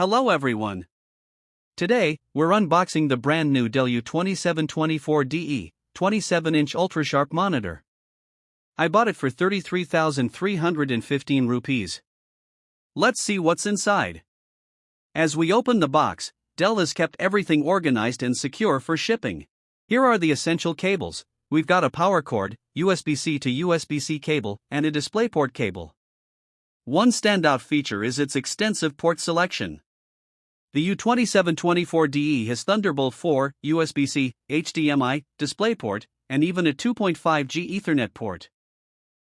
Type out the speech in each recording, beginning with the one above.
Hello everyone. Today, we're unboxing the brand new Dell U2724DE 27-inch UltraSharp monitor. I bought it for 33,315 rupees. Let's see what's inside. As we open the box, Dell has kept everything organized and secure for shipping. Here are the essential cables. We've got a power cord, USB-C to USB-C cable, and a DisplayPort cable. One standout feature is its extensive port selection. The U2724DE has Thunderbolt 4, USB-C, HDMI, DisplayPort, and even a 2.5G Ethernet port.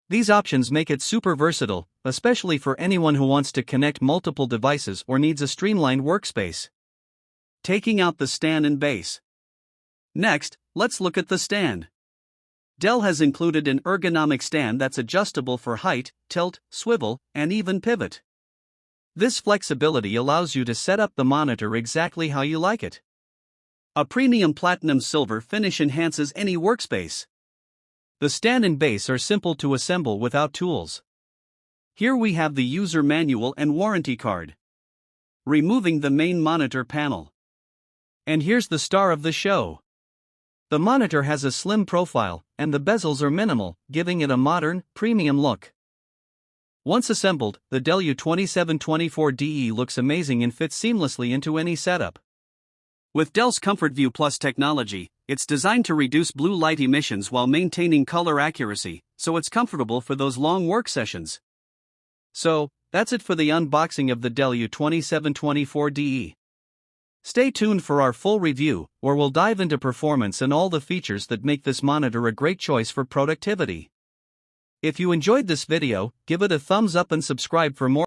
These options make it super versatile, especially for anyone who wants to connect multiple devices or needs a streamlined workspace. Taking out the stand and base. Next, let's look at the stand. Dell has included an ergonomic stand that's adjustable for height, tilt, swivel, and even pivot. This flexibility allows you to set up the monitor exactly how you like it. A premium platinum silver finish enhances any workspace. The stand and base are simple to assemble without tools. Here we have the user manual and warranty card. Removing the main monitor panel. And here's the star of the show. The monitor has a slim profile, and the bezels are minimal, giving it a modern, premium look. Once assembled, the Dell U2724DE looks amazing and fits seamlessly into any setup. With Dell's ComfortView Plus technology, it's designed to reduce blue light emissions while maintaining color accuracy, so it's comfortable for those long work sessions. So, that's it for the unboxing of the Dell U2724DE. Stay tuned for our full review, where we'll dive into performance and all the features that make this monitor a great choice for productivity. If you enjoyed this video, give it a thumbs up and subscribe for more.